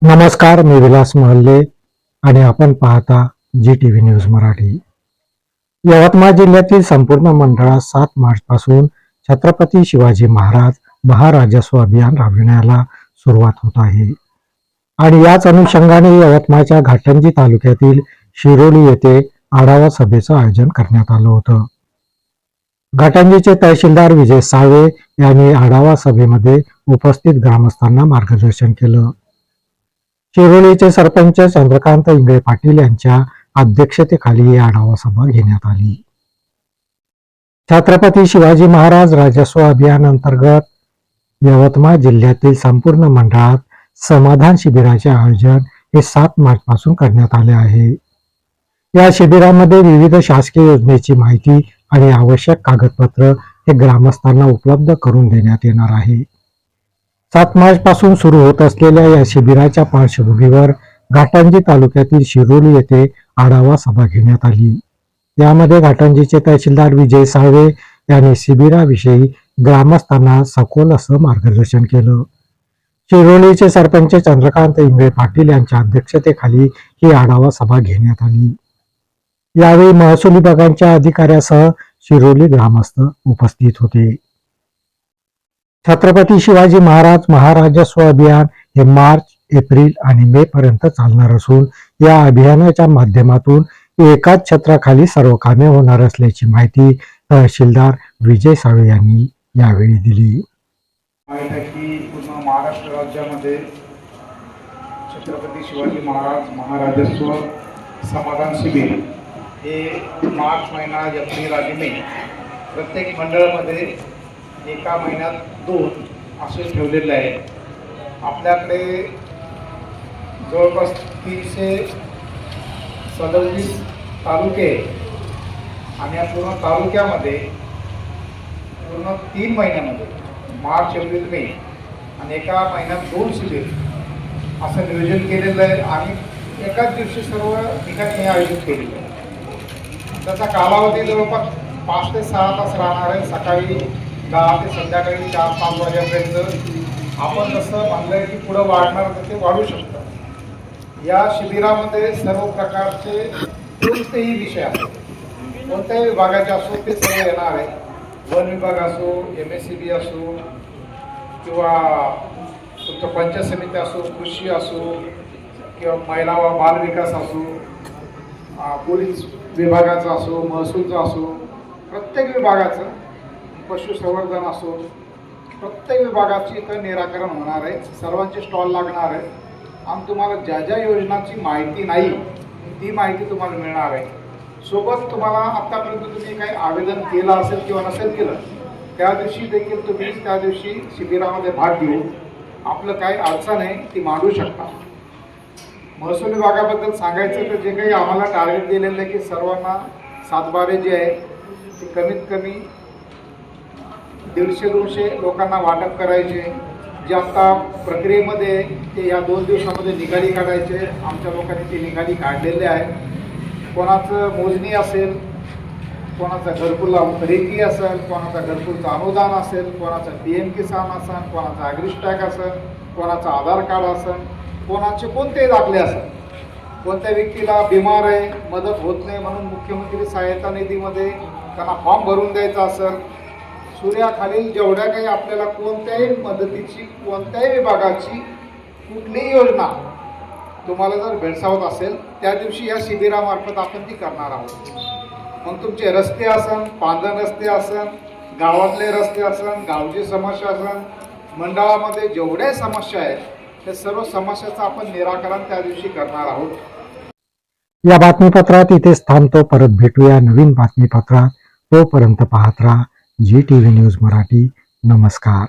नमस्कार, मी विलास महल्ले आणि आपण पाहता GTV न्यूज मराठी. यवतमाळ जिल्ह्यातील संपूर्ण मंडळात 7 मार्च पासून छत्रपती शिवाजी महाराज महाराजस्व अभियान राबविण्याला सुरुवात होत आहे आणि याच अनुषंगाने यवतमाळच्या घाटंजी तालुक्यातील शिरोली येथे आढावा सभेचं आयोजन करण्यात आलं होतं. घाटंजीचे तहसीलदार विजय साळवे यांनी आढावा सभेमध्ये उपस्थित ग्रामस्थांना मार्गदर्शन केलं. शिरोलीचे सरपंच चंद्रकांत इंगळे पाटील यांच्या अध्यक्षतेखाली ही आढावा सभा घेण्यात आली. छत्रपती शिवाजी महाराज राजस्व अभियान अंतर्गत यवतमाळ जिल्ह्यातील संपूर्ण मंडळात समाधान शिबिराचे आयोजन हे 7 मार्च पासून करण्यात आले आहे. या शिबिरामध्ये विविध शासकीय योजनेची माहिती आणि आवश्यक कागदपत्र हे ग्रामस्थांना उपलब्ध करून देण्यात येणार आहे. 7 मार्च पासून सुरू होत असलेल्या या शिबिराच्या पार्श्वभूमीवर घाटंजी तालुक्यातील शिरोली येथे आढावा सभा घेण्यात आली. यामध्ये घाटंजीचे तहसीलदार विजय साळवे यांनी शिबिराविषयी ग्रामस्थांना सखोल असं मार्गदर्शन केलं. शिरोलीचे सरपंच चंद्रकांत इंगळे पाटील यांच्या अध्यक्षतेखाली ही आढावा सभा घेण्यात आली. यावेळी महसूल विभागाच्या अधिकाऱ्यासह शिरोली ग्रामस्थ उपस्थित होते. छत्रपती शिवाजी महाराज महाराजस्व अभियान हे मार्च, एप्रिल आणि मे पर्यंत चालणार असून या अभियानाच्या माध्यमातून एकाच छत्राखाली सर्व कामे होणार असल्याची माहिती तहसीलदार विजय साळवे यांनी यावेळी दिली. पूर्ण महाराष्ट्र राज्यामध्ये छत्रपती शिवाजी महाराज महाराजस्व समाधान शिबिर हे मार्च महिना, एप्रिल आणि मे प्रत्येक मंडळामध्ये एका महिन्यात 2 असे ठेवलेले आहे. आपल्याकडे जवळपास 337 तालुके आणि या पूर्ण तालुक्यामध्ये पूर्ण 3 महिन्यामध्ये मार्च, एप्रिल, मे आणि एका महिन्यात 2 शिबिर असं नियोजन केलेलं आहे आणि एकाच दिवशी सर्व ठिकाणी आयोजित केलेलं आहे. त्याचा कालावधी जवळपास 5 ते 6 तास राहणार आहे. सकाळी 10 ते संध्याकाळी 4-5 वाजेपर्यंत. आपण जसं म्हणलं की पुढं वाढणार तर ते वाढू शकतं. या शिबिरामध्ये सर्व प्रकारचे कोणतेही विषय असो, कोणत्याही विभागाचे असो ते सर्व येणार आहे. वन विभाग असो, MSCB असो किंवा तुमचं पंचायत समिती असो, कृषी असो किंवा महिला व बालविकास असो, पोलीस विभागाचं असो, महसूलचं असो, प्रत्येक विभागाचं, पशुसंवर्धन असो, प्रत्येक विभागाची इथं निराकरण होणार आहे. सर्वांचे स्टॉल लागणार आहे आणि तुम्हाला ज्या ज्या योजनांची माहिती नाही ती माहिती तुम्हाला मिळणार आहे. सोबत तुम्हाला आत्तापर्यंत तुम्ही काही आवेदन केलं असेल किंवा नसेल केलं त्या दिवशी देखील तुम्ही त्या दिवशी शिबिरामध्ये भाग घेऊन आपलं काही अडचण आहे ती मांडू शकता. महसूल विभागाबद्दल सांगायचं तर जे काही आम्हाला टार्गेट दिलेलं आहे की सर्वांना 7/12 जे आहे ते कमीत कमी 150-200 लोकांना वाटप करायचे. जे आत्ता प्रक्रियेमध्ये ते या 2 दिवसामध्ये निकाली काढायचे. आमच्या लोकांनी ती निकाली काढलेले आहे. कोणाचं मोजणी असेल, कोणाचा घरकुल रेकी असेल, कोणाचा घरकुलचं अनुदान असेल, कोणाचा PM किसान असेल, कोणाचा ॲग्रिस्टॅग असेल, कोणाचं आधार कार्ड असेल, कोणाचे कोणतेही दाखले असेल, कोणत्या व्यक्तीला बिमार आहे, मदत होत नाही म्हणून मुख्यमंत्री सहायता निधीमध्ये त्यांना फॉर्म भरून द्यायचा असेल, सूर्याखालील जेवढ्या काही आपल्याला कोणत्याही मदतीची, कोणत्याही विभागाची कुठलीही योजना तुम्हाला जर भेडसावत असेल त्या दिवशी या शिबिरामार्फत आपण ती करणार आहोत. मग तुमचे रस्ते असन, पांधन रस्ते असन, गावातले रस्ते असन, गावची समस्या असन, मंडळामध्ये जेवढ्या समस्या आहेत त्या सर्व समस्याचं आपण निराकरण त्या दिवशी करणार आहोत. या बातमीपत्रात इथेच थांबतो. परत भेटूया नवीन बातमीपत्रात. तोपर्यंत पाहत राहा GTV न्यूज मराठी. नमस्कार.